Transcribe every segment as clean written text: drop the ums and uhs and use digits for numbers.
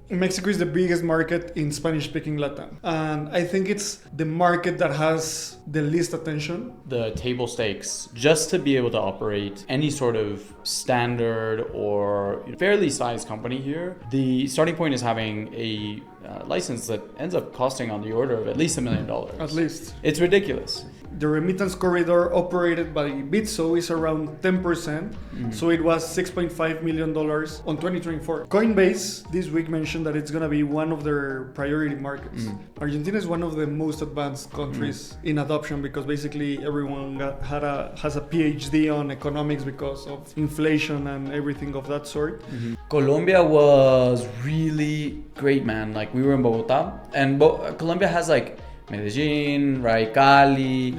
Mexico is the biggest market in Spanish-speaking Latin. And I think it's the market that has the least attention. The table stakes, just to be able to operate any sort of standard or fairly sized company here, the starting point is having a license that ends up costing on the order of at least $1 million. At least. It's ridiculous. The remittance corridor operated by Bitso is around 10%, so it was $6.5 million on 2024. Coinbase this week mentioned that it's going to be one of their priority markets. Argentina is one of the most advanced countries in adoption because basically everyone has a PhD on economics because of inflation and everything of that sort. Colombia was really great, man. Like, we were in Bogota, and Colombia has like Medellin, right, Cali,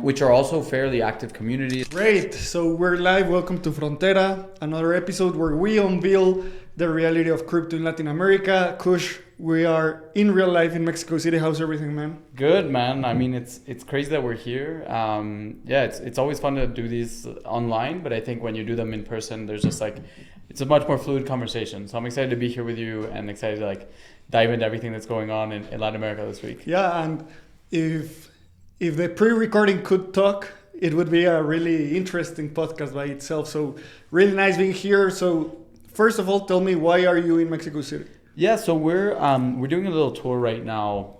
which are also fairly active communities. Great, so we're live. Welcome to Frontera, another episode where we unveil the reality of crypto in Latin America. Kush, we are in real life in Mexico City. How's everything, man? Good, man. I mean, it's crazy that we're here. It's always fun to do these online, but I think when you do them in person, there's just like, it's a much more fluid conversation. So I'm excited to be here with you and excited to like dive into everything that's going on in Latin America this week. Yeah, and if the pre-recording could talk, it would be a really interesting podcast by itself. So really nice being here. So first of all, tell me, why are you in Mexico City? Yeah, so we're doing a little tour right now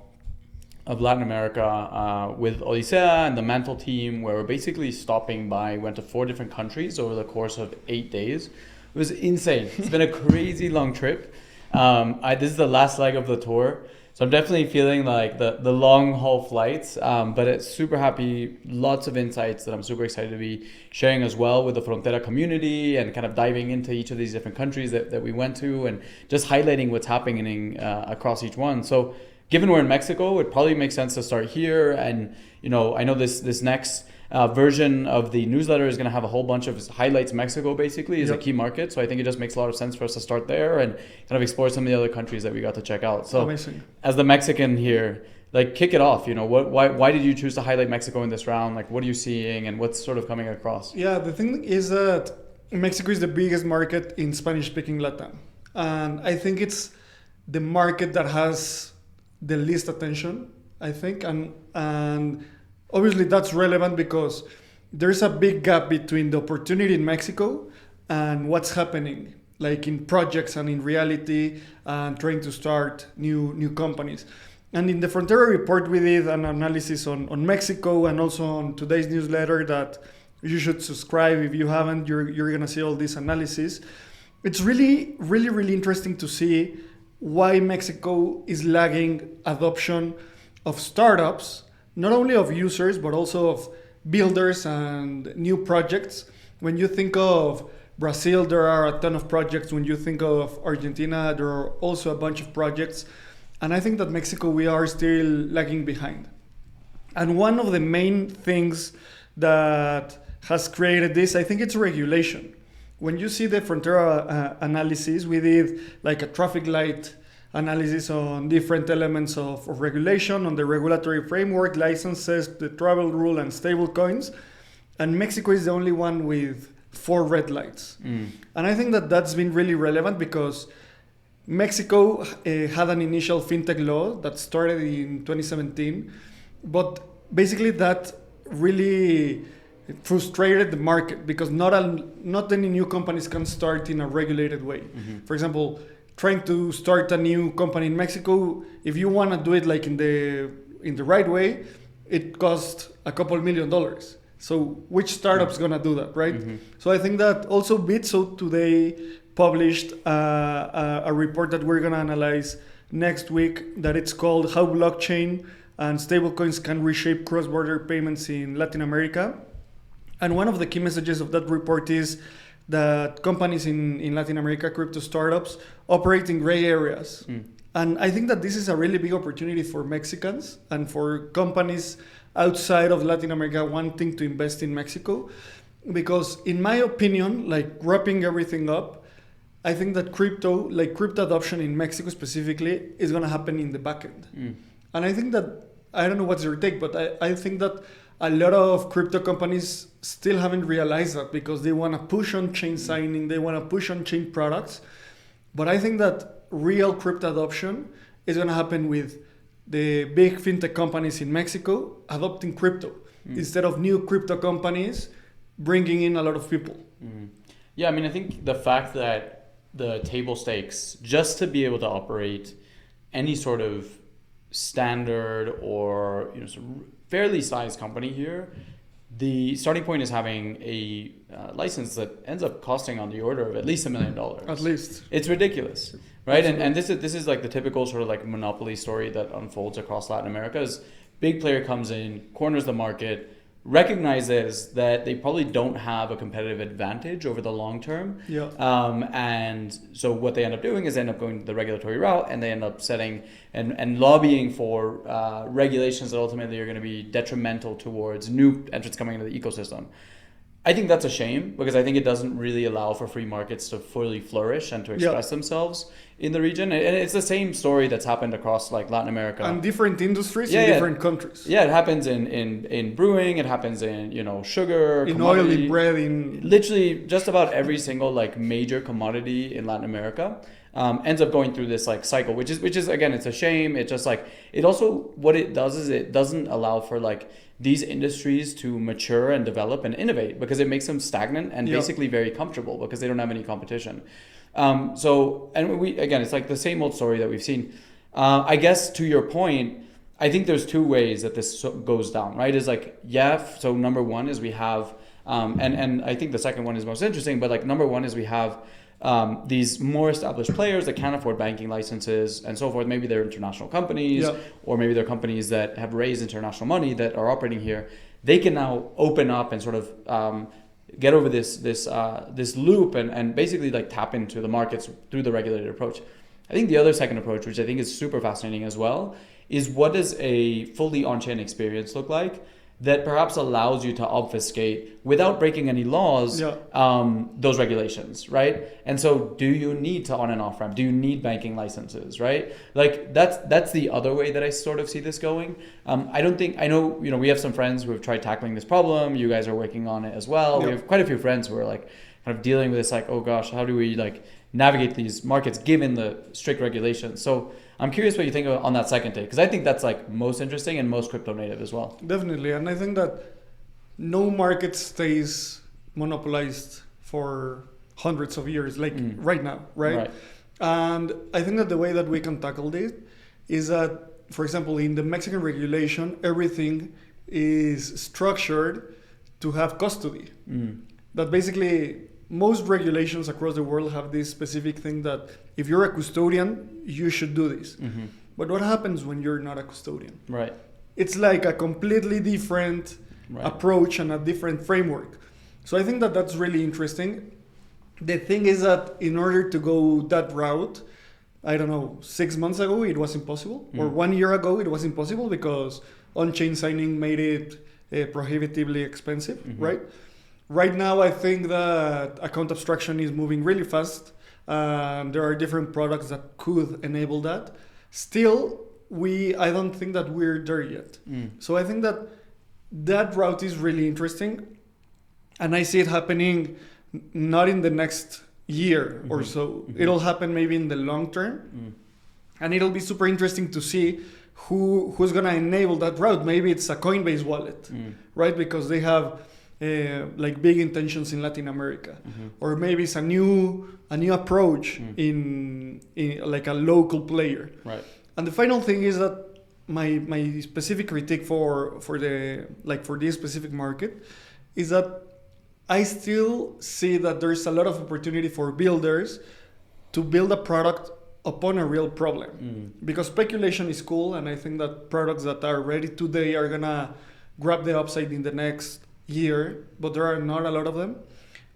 of Latin America with Odisea and the Mantle team, where we're basically stopping by. Went to 4 different countries over the course of 8 days. It was insane. It's been a crazy long trip. This is the last leg of the tour, so I'm definitely feeling like the long haul flights, but it's super happy. Lots of insights that I'm super excited to be sharing as well with the Frontera community, and kind of diving into each of these different countries that we went to, and just highlighting what's happening across each one. So given we're in Mexico, it probably makes sense to start here. And I know this next version of the newsletter is going to have a whole bunch of highlights. Mexico basically is a key market, so I think it just makes a lot of sense for us to start there and kind of explore some of the other countries that we got to check out. So amazing. As the Mexican here, like, kick it off. Why did you choose to highlight Mexico in this round? Like, what are you seeing and what's sort of coming across? Yeah, the thing is that Mexico is the biggest market in Spanish-speaking Latin, and I think it's the market that has the least attention, I think, and obviously that's relevant because there's a big gap between the opportunity in Mexico and what's happening, like in projects and in reality, and trying to start new companies. And in the Frontera report, we did an analysis on Mexico, and also on today's newsletter that you should subscribe. If you haven't, you're gonna see all this analysis. It's really, really, really interesting to see why Mexico is lagging adoption of startups, not only of users, but also of builders and new projects. When you think of Brazil, there are a ton of projects. When you think of Argentina, there are also a bunch of projects. And I think that Mexico, we are still lagging behind. And one of the main things that has created this, I think it's regulation. When you see the Frontera analysis, we did like a traffic light analysis on different elements of regulation, on the regulatory framework, licenses, the travel rule, and stable coins. And Mexico is the only one with 4 red lights. And I think that that's been really relevant because Mexico had an initial fintech law that started in 2017, but basically that really frustrated the market because not any new companies can start in a regulated way. For example, trying to start a new company in Mexico, if you want to do it like in the right way, it costs a couple $1 million. So which startup's gonna do that, right? So I think that also Bitso today published a report that we're gonna analyze next week, that it's called How Blockchain and Stablecoins Can Reshape Cross-Border Payments in Latin America. And one of the key messages of that report is that companies in Latin America, crypto startups, operate in gray areas. And I think that this is a really big opportunity for Mexicans and for companies outside of Latin America wanting to invest in Mexico. Because in my opinion, like wrapping everything up, I think that crypto adoption in Mexico specifically is going to happen in the back end. And I think that, I don't know what's your take, but I think that a lot of crypto companies still haven't realized that because they want to push on chain signing, they want to push on chain products. But I think that real crypto adoption is going to happen with the big fintech companies in Mexico adopting crypto instead of new crypto companies bringing in a lot of people. Yeah, I mean, I think the fact that the table stakes just to be able to operate any sort of standard or fairly sized company here, the starting point is having a license that ends up costing on the order of at least $1 million. At least. It's ridiculous, right? And this is like the typical sort of like monopoly story that unfolds across Latin America. Is big player comes in, corners the market, recognizes that they probably don't have a competitive advantage over the long term. Yeah. And so what they end up doing is they end up going the regulatory route, and they end up setting and lobbying for regulations that ultimately are going to be detrimental towards new entrants coming into the ecosystem. I think that's a shame, because I think it doesn't really allow for free markets to fully flourish and to express themselves in the region. And it's the same story that's happened across like Latin America. And different industries in different countries. Yeah, it happens in brewing, it happens in, sugar, in commodity, oil, in bread, in literally just about every single like major commodity in Latin America. Ends up going through this like cycle, which is again, it's a shame. It just like, it also, what it does is it doesn't allow for like these industries to mature and develop and innovate, because it makes them stagnant and basically very comfortable because they don't have any competition. And it's like the same old story that we've seen. I guess to your point, I think there's two ways that this goes down, right? Is like, so number one is we have, and I think the second one is most interesting, but like number one is we have these more established players that can't afford banking licenses and so forth. Maybe they're international companies, or maybe they're companies that have raised international money that are operating here. They can now open up and sort of get over this loop and basically like tap into the markets through the regulated approach. I think the other second approach, which I think is super fascinating as well, is what does a fully on-chain experience look like that perhaps allows you to obfuscate without breaking any laws, those regulations, right? And so do you need to on and off ramp? Do you need banking licenses, right? Like that's the other way that I sort of see this going. I know, we have some friends who have tried tackling this problem. You guys are working on it as well. We have quite a few friends who are like kind of dealing with this, like, oh gosh, how do we like navigate these markets given the strict regulations? So I'm curious what you think on that second take, because I think that's like most interesting and most crypto native as well. Definitely. And I think that no market stays monopolized for hundreds of years, like right now, right? And I think that the way that we can tackle this is that, for example, in the Mexican regulation, everything is structured to have custody. That basically most regulations across the world have this specific thing that if you're a custodian, you should do this. But what happens when you're not a custodian? Right. It's like a completely different approach and a different framework. So I think that that's really interesting. The thing is that in order to go that route, I don't know, 6 months ago, it was impossible. Or 1 year ago, it was impossible because on-chain signing made it prohibitively expensive, right? Right now, I think that account abstraction is moving really fast. There are different products that could enable that. Still, I don't think that we're there yet. So I think that route is really interesting. And I see it happening not in the next year or so. It'll happen maybe in the long term. And it'll be super interesting to see who's going to enable that route. Maybe it's a Coinbase wallet, right? Because they have like big intentions in Latin America, or maybe it's a new approach in like a local player. Right. And the final thing is that my specific critique for this specific market is that I still see that there's a lot of opportunity for builders to build a product upon a real problem, because speculation is cool, and I think that products that are ready today are gonna grab the upside in the next year, but there are not a lot of them.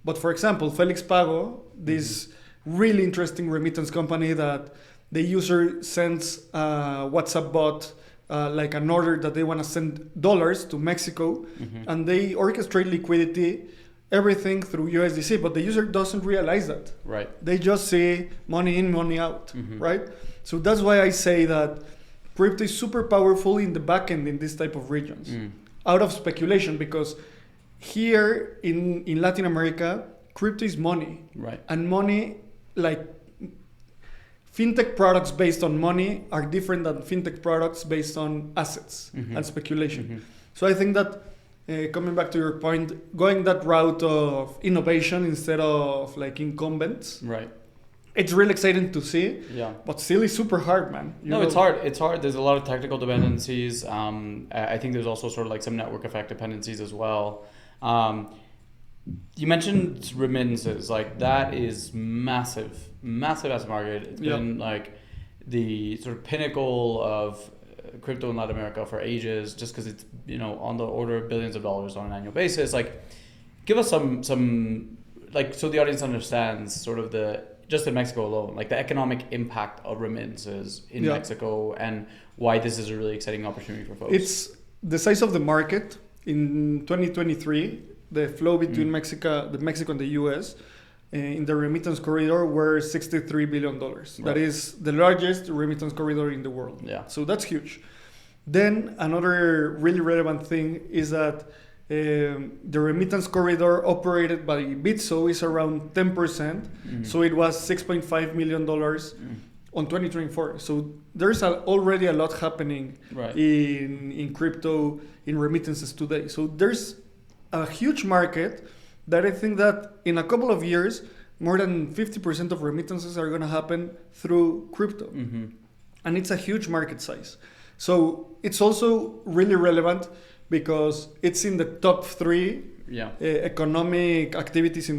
But for example, Felix Pago, this really interesting remittance company that the user sends a WhatsApp bot like an order that they want to send dollars to Mexico, and they orchestrate liquidity, everything through USDC, but the user doesn't realize that. Right. They just see money in, money out, right? So that's why I say that crypto is super powerful in the back end in this type of regions, out of speculation, because here in Latin America, crypto is money. Right. And money, like fintech products based on money are different than fintech products based on assets and speculation. So I think that coming back to your point, going that route of innovation instead of like incumbents, Right. it's really exciting to see. Yeah. But still, it's super hard, man. It's hard. It's hard. There's a lot of technical dependencies. I think there's also sort of like some network effect dependencies as well. You mentioned remittances. Like that is massive market. It's been like the sort of pinnacle of crypto in Latin America for ages, just because it's, you know, on the order of billions of dollars on an annual basis. Like, give us some like, so the audience understands sort of just in Mexico alone, like the economic impact of remittances in Mexico and why this is a really exciting opportunity for folks. It's the size of the market in 2023. The flow between Mexico and the U.S. In the remittance corridor were $63 billion. Right. That is the largest remittance corridor in the world. Yeah. So that's huge. Then another really relevant thing is that the remittance corridor operated by Bitso is around 10%. So it was $6.5 million on 2024. So there's already a lot happening in crypto, in remittances today. So there's a huge market that I think that in a couple of years, more than 50% of remittances are going to happen through crypto. And it's a huge market size. So it's also really relevant because it's in the top 3 economic activities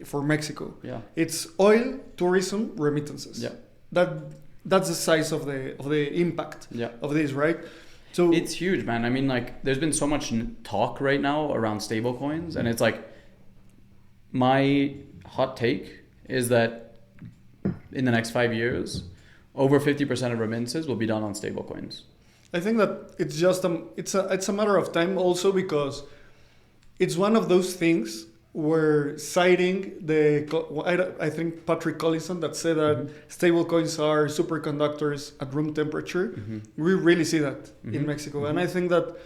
for Mexico. It's oil, tourism, remittances. That's the size of the impact of this, right? So it's huge, man. I mean, like, there's been so much talk right now around stablecoins, and it's like, my hot take is that in the next 5 years, over 50% of remittances will be done on stablecoins. I think that it's just it's a matter of time, also because it's one of those things where citing I think Patrick Collison that said that stablecoins are superconductors at room temperature. We really see that in Mexico, and I think that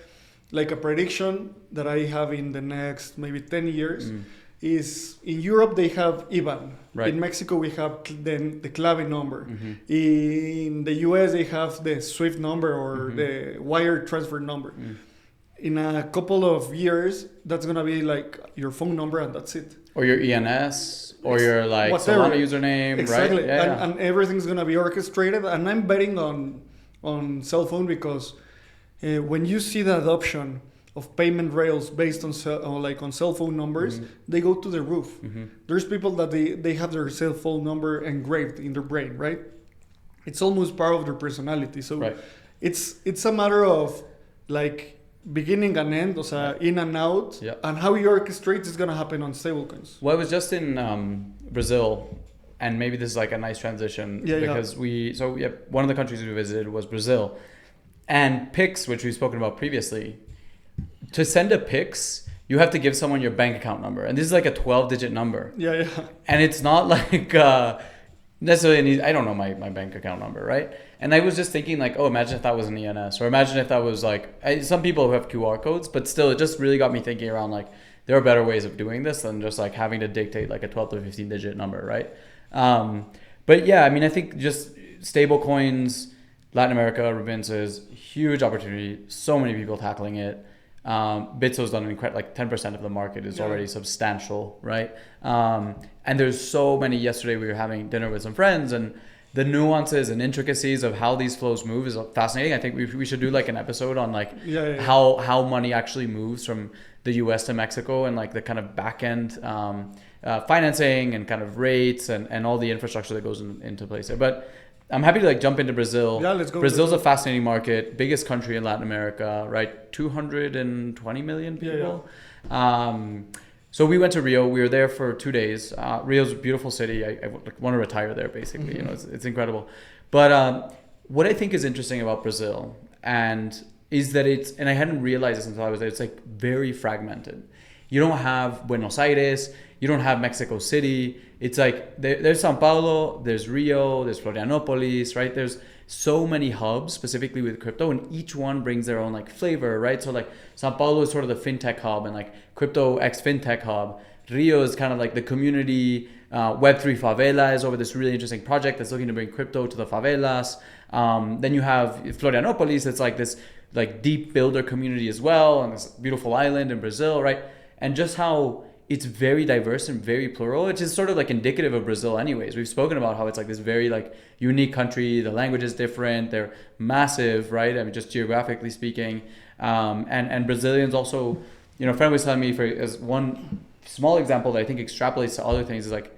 like a prediction that I have in the next maybe 10 years is in Europe they have IBAN. In Mexico we have then the clave number. In the US they have the SWIFT number or the wire transfer number. In a couple of years that's gonna be like your phone number and that's it. Or your ENS or your like whatever. Solana username, exactly. right? And everything's gonna be orchestrated. And I'm betting on cell phone because when you see the adoption of payment rails based on cell phone numbers, they go to the roof. There's people that they have their cell phone number engraved in their brain, right? It's almost part of their personality. So it's a matter of like beginning and end, in and out, and how you orchestrate is gonna happen on stablecoins. Well, I was just in Brazil, and maybe this is like a nice transition because one of the countries we visited was Brazil, and Pix, which we've spoken about previously. To send a Pix, you have to give someone your bank account number. And this is like a 12-digit number. And it's not like necessarily, I don't know my bank account number, right? And I was just thinking like, oh, imagine if that was an ENS. Or imagine if that was like, some people who have QR codes. But still, it just really got me thinking around like, there are better ways of doing this than just like having to dictate like a 12 to 15-digit number, right? But yeah, I mean, I think just stable coins, Latin America, remittances, huge opportunity. So many people tackling it. Bitso's done like 10% of the market is already substantial, right? And there's so many. Yesterday we were having dinner with some friends, and the nuances and intricacies of how these flows move is fascinating. I think we should do like an episode on like how money actually moves from the US to Mexico and like the kind of back end financing and kind of rates and all the infrastructure that goes into place there. But I'm happy to like jump into Brazil. Let's go. Brazil's a fascinating market, biggest country in Latin America, right? 220 million people. So we went to Rio. We were there for 2 days. Rio's a beautiful city. I want to retire there, basically. You know, it's incredible. But what I think is interesting about Brazil is that and I hadn't realized this until I was there, it's like very fragmented. You don't have Buenos Aires. You don't have Mexico City. It's like there's Sao Paulo, there's Rio, there's Florianopolis, right? There's so many hubs specifically with crypto, and each one brings their own like flavor, right? So like Sao Paulo is sort of the fintech hub and like crypto x fintech hub. Rio is kind of like the community Web3 Favela is over this really interesting project that's looking to bring crypto to the favelas. Then you have Florianopolis, it's like this like deep builder community as well, and this beautiful island in Brazil, right? And just how it's very diverse and very plural, which is sort of like indicative of Brazil anyways. We've spoken about how it's like this very like unique country, the language is different, they're massive, right? I mean, just geographically speaking. And Brazilians also, you know, a friend was telling me, as one small example that I think extrapolates to other things, is like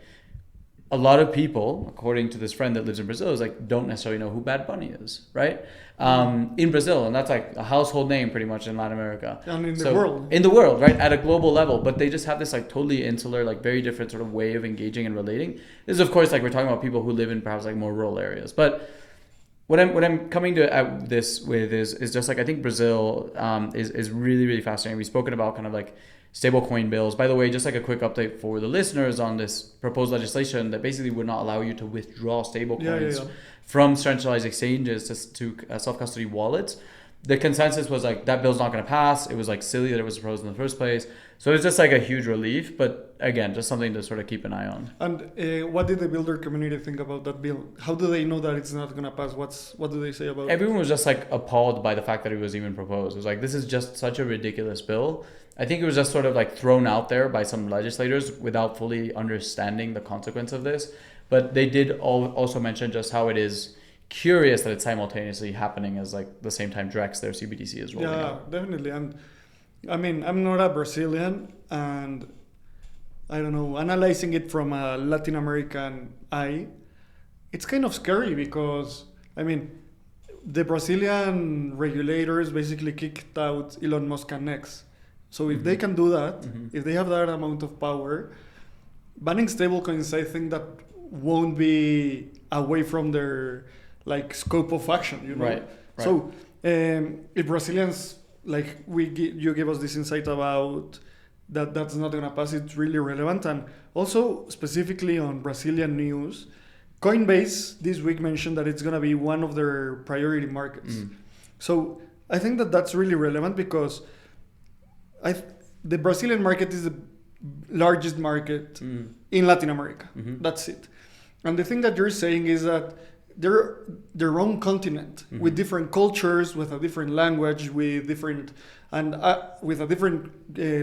a lot of people, according to this friend that lives in Brazil, is like don't necessarily know who Bad Bunny is, right? In Brazil, and that's like a household name pretty much in Latin America. And in the world. In the world, right? At a global level. But they just have this like totally insular, like very different sort of way of engaging and relating. This is of course like we're talking about people who live in perhaps like more rural areas. But what I'm coming to at this with is just like I think Brazil is really, really fascinating. We've spoken about kind of like stablecoin bills. By the way, just like a quick update for the listeners on this proposed legislation that basically would not allow you to withdraw stablecoins from centralized exchanges to self-custody wallets. The consensus was like that bill's not going to pass. It was like silly that it was proposed in the first place. So it's just like a huge relief. But again, just something to sort of keep an eye on. And what did the builder community think about that bill? How do they know that it's not going to pass? What do they say about it? Everyone was just like appalled by the fact that it was even proposed. It was like, this is just such a ridiculous bill. I think it was just sort of like thrown out there by some legislators without fully understanding the consequence of this. But they did also mention just how it is curious that it's simultaneously happening as like the same time Drex, their CBDC, is rolling out. Yeah, definitely. And I mean, I'm not a Brazilian, and I don't know, analyzing it from a Latin American eye, it's kind of scary because, I mean, the Brazilian regulators basically kicked out Elon Musk and X. So if they can do that, if they have that amount of power, banning stablecoins, I think that won't be away from their like scope of action, you know. Right. So if Brazilians like you gave us this insight about that's not gonna pass, it's really relevant. And also specifically on Brazilian news, Coinbase this week mentioned that it's gonna be one of their priority markets. So I think that that's really relevant because the Brazilian market is the largest market in Latin America. That's it. And the thing that you're saying is that they're their own continent with different cultures, with a different language, with different with a different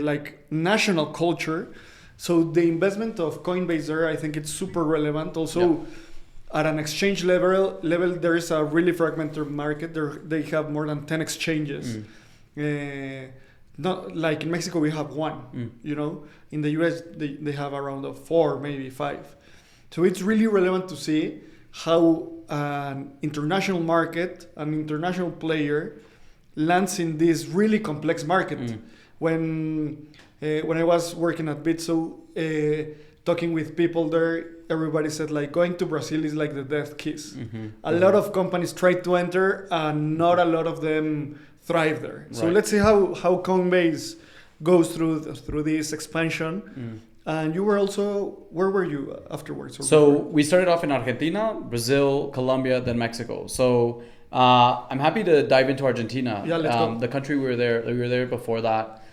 like national culture. So the investment of Coinbase there, I think it's super relevant. Also, at an exchange level, there is a really fragmented market. They have more than 10 exchanges. Not like in Mexico we have one. You know, in the US they have around 4, maybe 5. So it's really relevant to see how an international market, an international player, lands in this really complex market. When I was working at Bitso, talking with people there, everybody said like going to Brazil is like the death kiss. A lot of companies try to enter, and not a lot of them thrive there. So let's see how Coinbase goes through this expansion. And you were also, where were you afterwards? So we started off in Argentina, Brazil, Colombia, then Mexico. So I'm happy to dive into Argentina. Yeah, let's go. The country we were there before that.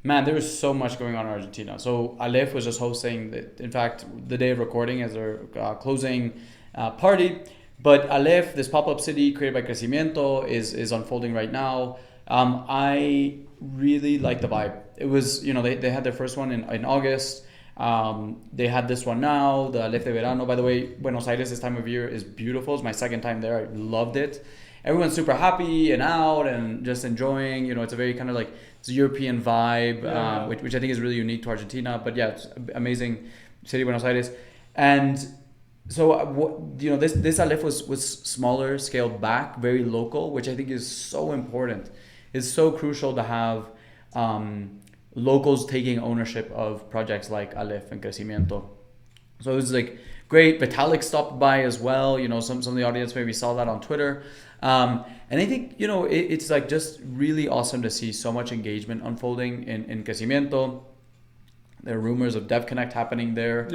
Man, there was so much going on in Argentina. So Aleph was just hosting, in fact, the day of recording as their closing party. But Aleph, this pop-up city created by Crecimiento, is unfolding right now. I really like the vibe. It was, they had their first one in August. They had this one now, the Aleph de Verano. By the way, Buenos Aires this time of year is beautiful. It's my second time there. I loved it. Everyone's super happy and out and just enjoying. It's a very kind of like it's a European vibe, which I think is really unique to Argentina. But yeah, it's amazing city, Buenos Aires. And so this Aleph was smaller, scaled back, very local, which I think is so important. It's so crucial to have locals taking ownership of projects like Aleph and Crecimiento. So it was like great. Vitalik stopped by as well. Some of the audience maybe saw that on Twitter. And I think, it's like just really awesome to see so much engagement unfolding in Crecimiento. There are rumors of DevConnect happening there.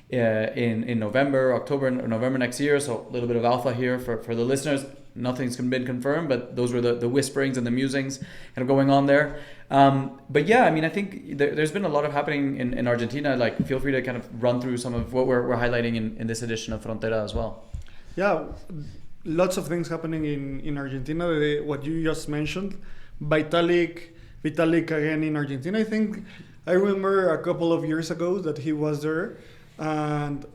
In October, November next year. So a little bit of alpha here for the listeners. Nothing's been confirmed, but those were the whisperings and the musings kind of going on there. But yeah, I mean, I think there's been a lot of happening in Argentina. Like, feel free to kind of run through some of what we're highlighting in this edition of Frontera as well. Yeah, lots of things happening in Argentina. What you just mentioned, Vitalik again in Argentina. I remember a couple of years ago that he was there, and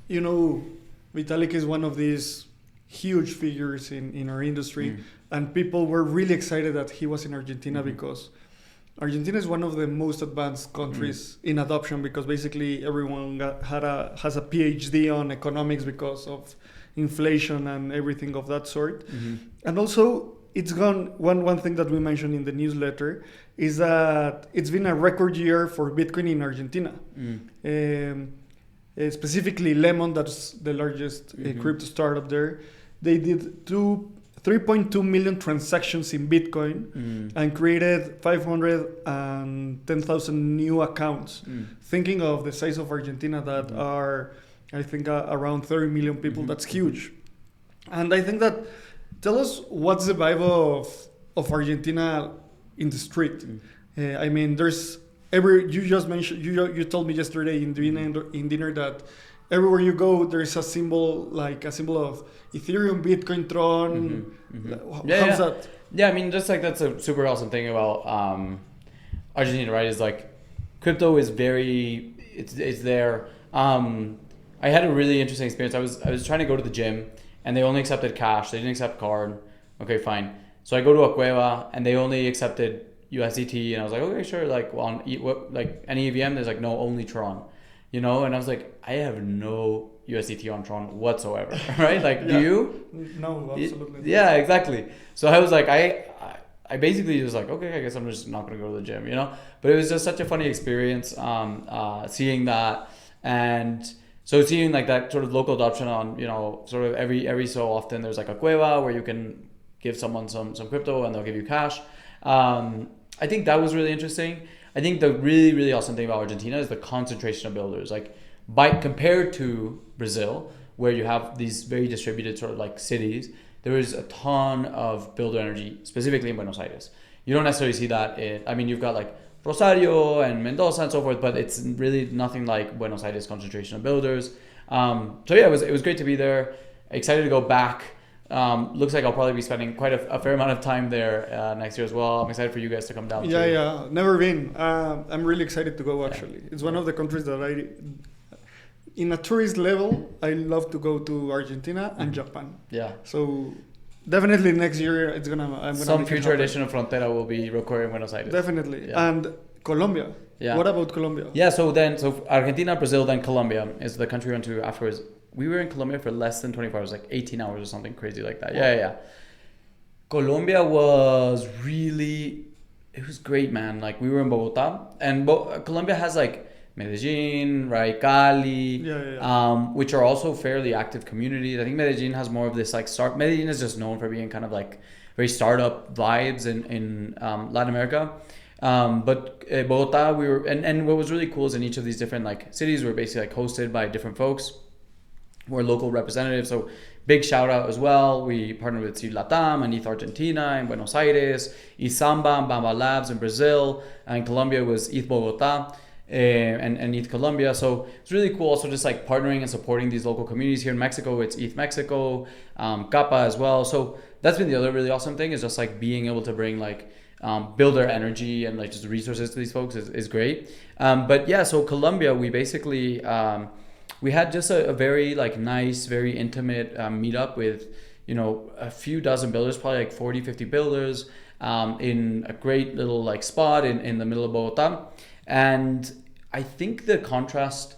Vitalik is one of these huge figures in our industry, and people were really excited that he was in Argentina because Argentina is one of the most advanced countries in adoption, because basically everyone has a PhD on economics because of inflation and everything of that sort. And also, it's gone. One thing that we mentioned in the newsletter is that it's been a record year for Bitcoin in Argentina. Specifically, Lemon, that's the largest crypto startup there. They did 3.2 million transactions in Bitcoin and created 510,000 new accounts. Thinking of the size of Argentina that are, I think, around 30 million people, that's huge. And I think that, tell us what's the vibe of Argentina in the street. I mean, there's you just mentioned, you told me yesterday in dinner that everywhere you go, there's a symbol of Ethereum, Bitcoin, Tron. How's that? Yeah, I mean, just like that's a super awesome thing about Argentina, right? Is like crypto is it's there. I had a really interesting experience. I was trying to go to the gym and they only accepted cash. They didn't accept card. Okay, fine. So I go to a cueva and they only accepted USDT, and I was like, okay, sure. Like any EVM, there's like no, only Tron. And I was like, I have no USDT on Tron whatsoever, right? Like, do you? No, absolutely. Yeah, exactly. So I was like, I basically was like, okay, I guess I'm just not going to go to the gym, But it was just such a funny experience seeing that. And so seeing like that sort of local adoption on, sort of every so often there's like a cueva where you can give someone some crypto and they'll give you cash. I think that was really interesting. I think the really, really awesome thing about Argentina is the concentration of builders. Like, compared to Brazil, where you have these very distributed sort of like cities, there is a ton of builder energy, specifically in Buenos Aires. You don't necessarily see that you've got like Rosario and Mendoza and so forth, but it's really nothing like Buenos Aires concentration of builders. So yeah, it was great to be there. Excited to go back. Looks like I'll probably be spending quite a fair amount of time there next year as well. I'm excited for you guys to come down. Yeah, never been. I'm really excited to go, actually. Yeah. It's one of the countries that in a tourist level, I love to go to Argentina and Japan. Yeah. So definitely next year I'm gonna some future edition of Frontera will be recorded in Buenos Aires. Definitely. Yeah. And Colombia. Yeah. What about Colombia? Yeah, so Argentina, Brazil, then Colombia is the country we went to afterwards. We were in Colombia for less than 24 hours, like 18 hours or something crazy like that. Yeah. Colombia was it was great, man. Like, we were in Bogota, and Colombia has like Medellin, right, Cali, which are also fairly active communities. I think Medellin has more of this like Medellin is just known for being kind of like very startup vibes in Latin America. But Bogota, we were, and what was really cool is in each of these different like cities, we were basically like hosted by different folks who are local representatives. So big shout out as well. We partnered with Cid Latam and ETH Argentina in Buenos Aires, Isamba and Bamba Labs in Brazil, and Colombia was ETH Bogota. And ETH Colombia. So it's really cool also just like partnering and supporting these local communities. Here in Mexico, it's ETH Mexico, Kappa as well. So that's been the other really awesome thing, is just like being able to bring like builder energy and like just resources to these folks is great. But yeah, so Colombia, we basically we had just a very like nice, very intimate meetup with a few dozen builders, probably like 40-50 builders in a great little like spot in the middle of Bogota. And I think the contrast,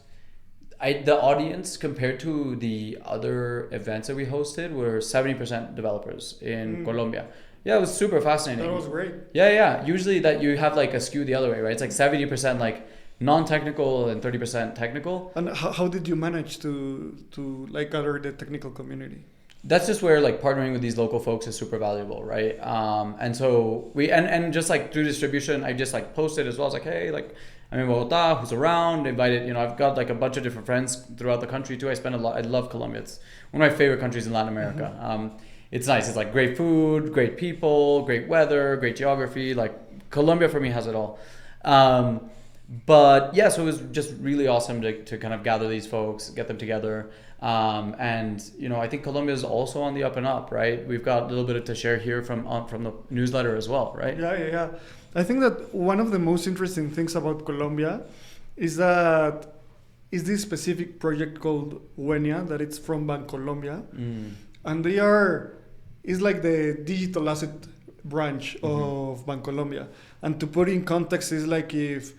the audience compared to the other events that we hosted were 70% developers in Colombia. Yeah, it was super fascinating. That was great. Yeah. Usually that you have like a skew the other way, right? It's like 70% like non-technical and 30% technical. And how did you manage to like gather the technical community? That's just where like partnering with these local folks is super valuable, right? And so we and just like through distribution, I just like posted as well. I was like, hey, like I'm in Bogota, who's around, invited, I've got like a bunch of different friends throughout the country too. I love Colombia. It's one of my favorite countries in Latin America. It's nice. It's like great food, great people, great weather, great geography. Like Colombia for me has it all. But yeah, so it was just really awesome to kind of gather these folks, get them together. And I think Colombia is also on the up and up, right? We've got a little bit to share here from the newsletter as well, right? Yeah. I think that one of the most interesting things about Colombia is that is this specific project called Wenia that it's from Bancolombia, and it's like the digital asset branch of Bancolombia. And to put in context, is like if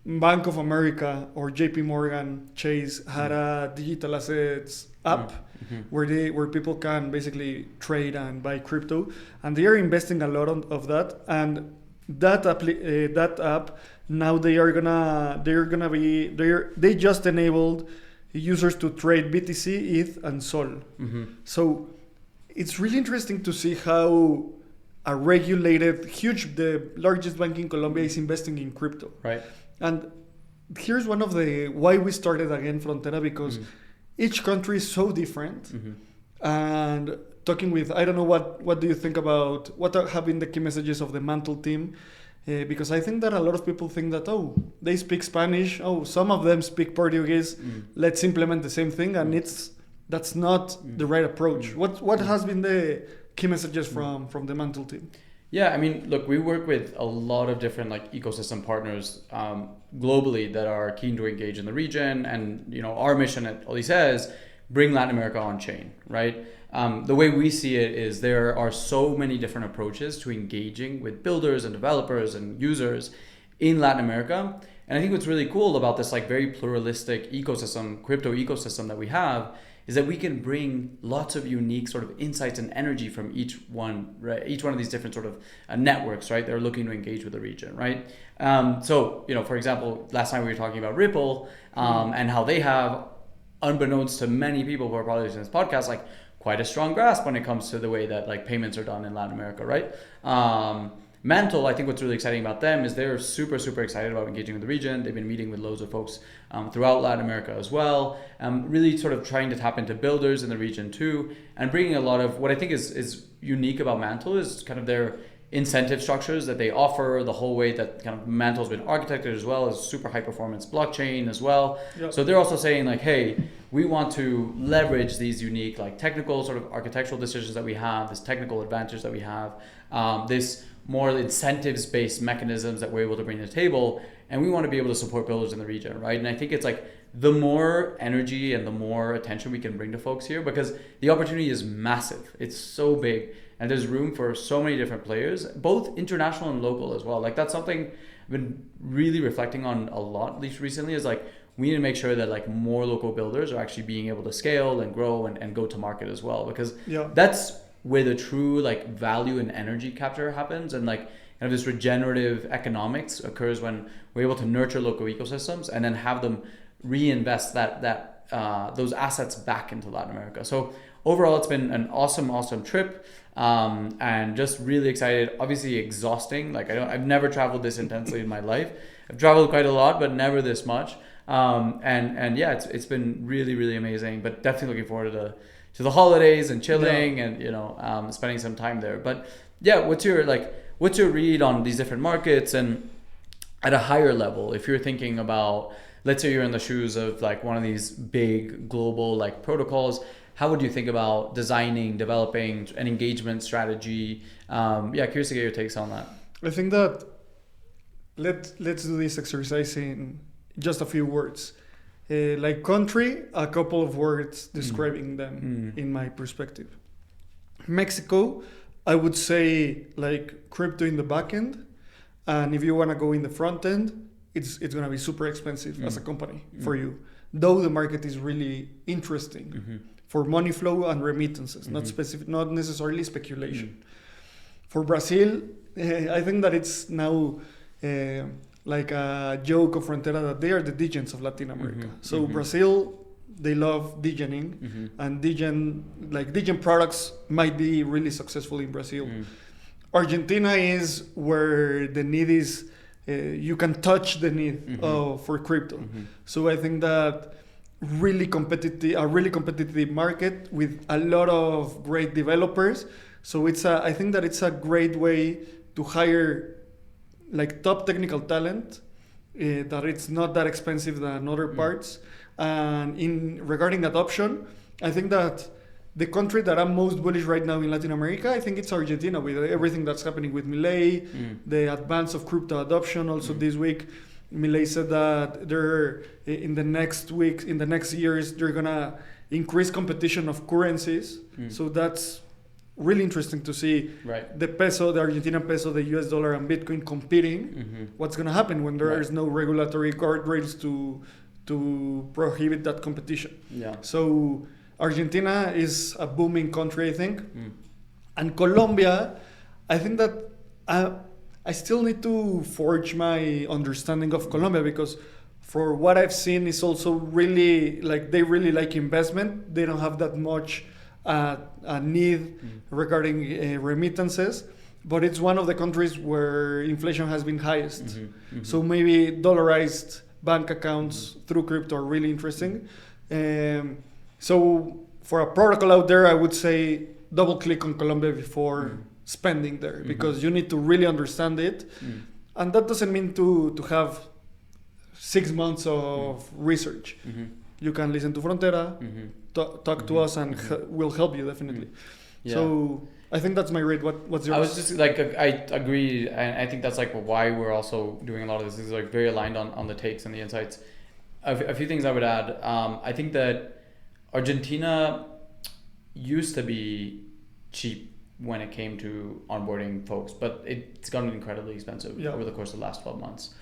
Bank of America or JP Morgan Chase had a digital assets app where people can basically trade and buy crypto, and they are investing a lot of that. And that app now they just enabled users to trade BTC, ETH, and Sol. So it's really interesting to see how a regulated, the largest bank in Colombia is investing in crypto. Right. And here's one of the why we started again Frontera, because each country is so different. And talking with, I don't know what do you think about what have been the key messages of the Mantle team, because I think that a lot of people think that they speak Spanish, some of them speak Portuguese, let's implement the same thing, and that's not the right approach. What has been the key messages from the Mantle team? Yeah, I mean, look, we work with a lot of different like ecosystem partners globally that are keen to engage in the region, and our mission at Odisea is bring Latin America on chain, right? The way we see it is there are so many different approaches to engaging with builders and developers and users in Latin America, and I think what's really cool about this like very pluralistic ecosystem, crypto ecosystem that we have, is that we can bring lots of unique sort of insights and energy from each one, right? Each one of these different sort of networks, right? They're looking to engage with the region, right? So, for example, last time we were talking about Ripple and how they have, unbeknownst to many people who are probably listening to this podcast, like quite a strong grasp when it comes to the way that like payments are done in Latin America, right? Mantle, I think what's really exciting about them is they're super, super excited about engaging with the region. They've been meeting with loads of folks throughout Latin America as well, really sort of trying to tap into builders in the region too, and bringing a lot of what I think is unique about Mantle is kind of their incentive structures that they offer, the whole way that kind of Mantle's been architected as well as super high performance blockchain as well. Yep. So they're also saying like, hey, we want to leverage these unique like technical sort of architectural decisions that we have, this technical advantage that we have, this more incentives-based mechanisms that we're able to bring to the table, and we want to be able to support builders in the region, right? And I think it's like the more energy and the more attention we can bring to folks here, because the opportunity is massive. It's so big, and there's room for so many different players, both international and local as well. Like that's something I've been really reflecting on a lot, at least recently, is like we need to make sure that like more local builders are actually being able to scale and grow and go to market as well, because that's where the true like value and energy capture happens, and like kind of this regenerative economics occurs when we're able to nurture local ecosystems and then have them reinvest those assets back into Latin America. So overall, it's been an awesome trip, and just really excited. Obviously exhausting. Like I've never traveled this intensely in my life. I've traveled quite a lot, but never this much. And yeah, it's been really amazing. But definitely looking forward to the holidays and chilling and spending some time there. But yeah, what's your read on these different markets, and at a higher level, if you're thinking about, let's say you're in the shoes of like one of these big global like protocols, how would you think about designing, developing an engagement strategy? Curious to get your takes on that. I think that let's do this exercise in just a few words. Like country, a couple of words describing them in my perspective. Mexico, I would say like crypto in the back end, and if you want to go in the front end, it's going to be super expensive as a company for you. Though the market is really interesting for money flow and remittances, not necessarily speculation. For Brazil, I think that it's now like a joke of Frontera that they are the degens of Latin America. So Brazil, they love degening, and degen products might be really successful in Brazil. Argentina is where the need is you can touch the need for crypto. So I think that a really competitive market with a lot of great developers. So I think that it's a great way to hire like top technical talent, that it's not that expensive than other parts. And regarding adoption, I think that the country that I'm most bullish right now in Latin America, I think it's Argentina, with everything that's happening with Milei, the advance of crypto adoption. Also this week, Milei said that they're in the next years, they're gonna increase competition of currencies. So that's really interesting to see the peso, the Argentinian peso, the US dollar, and Bitcoin competing. What's gonna happen when there is no regulatory guardrails to prohibit that competition? So Argentina is a booming country, I think. And Colombia, I think that I still need to forge my understanding of Colombia, because for what I've seen, is also really like they really like investment. They don't have that much a need regarding remittances, but it's one of the countries where inflation has been highest. So maybe dollarized bank accounts through crypto are really interesting. So for a protocol out there, I would say double click on Colombia before spending there, because you need to really understand it. And that doesn't mean to have 6 months of research. You can listen to Frontera, talk to us, and we'll help you definitely. So I think that's my read. What's yours? I was just like, I agree, and I think that's like why we're also doing a lot of this, is like very aligned on the takes and the insights. A few things I would add. I think that Argentina used to be cheap when it came to onboarding folks, but it's gotten incredibly expensive over the course of the last 12 months.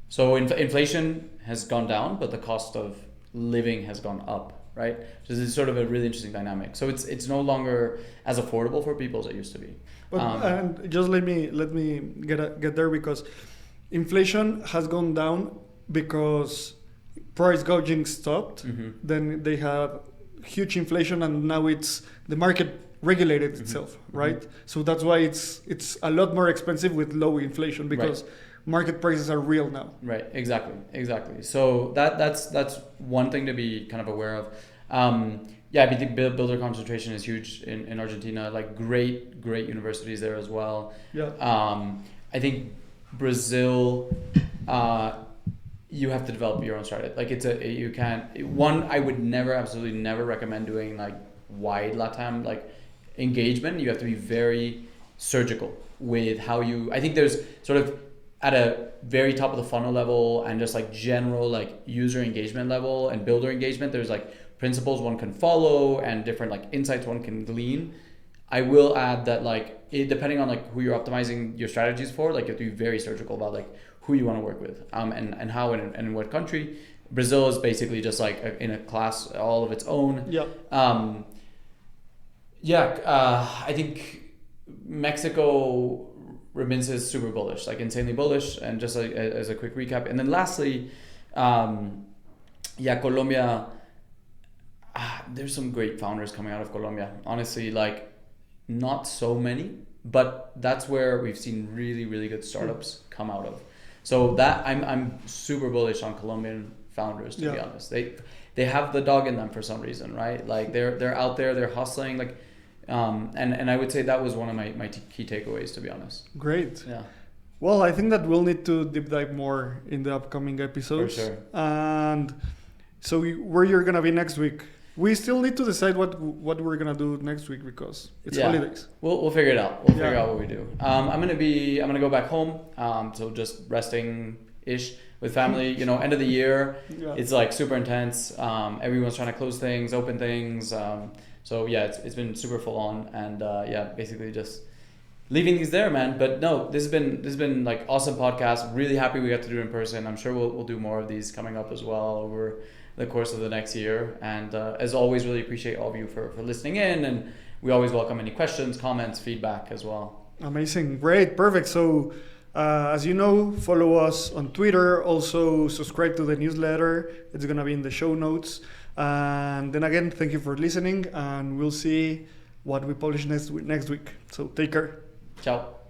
So inflation has gone down, but the cost of living has gone up, right? So this is sort of a really interesting dynamic. So it's no longer as affordable for people as it used to be. But and just let me get there, because inflation has gone down because price gouging stopped. Then they had huge inflation, and now it's the market regulated itself, right? So that's why it's a lot more expensive with low inflation, because market prices are real now. Right, exactly. So that's one thing to be kind of aware of. I think builder concentration is huge in Argentina. Like great universities there as well. I think Brazil, you have to develop your own startup. Like I would absolutely never recommend doing like wide LATAM like engagement. You have to be very surgical with how I think there's sort of at a very top of the funnel level and just like general like user engagement level and builder engagement, there's like principles one can follow and different like insights one can glean. I will add that like depending on like who you're optimizing your strategies for, like you have to be very surgical about like who you want to work with, and how and in what country. Brazil is basically just like in a class all of its own. I think Mexico remains is super bullish, like insanely bullish. And just like as a quick recap, and then lastly, Colombia. There's some great founders coming out of Colombia. Honestly, like not so many, but that's where we've seen really, really good startups come out of. So that I'm super bullish on Colombian founders, to be honest. They have the dog in them for some reason, right? Like they're out there, they're hustling, like and I would say that was one of my key takeaways, to be honest. Great. Yeah. Well, I think that we'll need to deep dive more in the upcoming episodes. For sure. And so where you're gonna be next week? We still need to decide what we're gonna do next week, because it's holidays. We'll figure it out. We'll figure out what we do. I'm gonna go back home. So just resting ish with family. You know, end of the year. It's like super intense. Everyone's trying to close things, open things. So it's been super full on, and basically just leaving these there, man. But no, this has been like awesome podcast. Really happy we got to do it in person. I'm sure we'll do more of these coming up as well over the course of the next year. And as always, really appreciate all of you for listening in, and we always welcome any questions, comments, feedback as well. Amazing. Great. Perfect. So as you know, follow us on Twitter. Also subscribe to the newsletter. It's going to be in the show notes. And then again, thank you for listening, and we'll see what we publish next week. So take care. Ciao.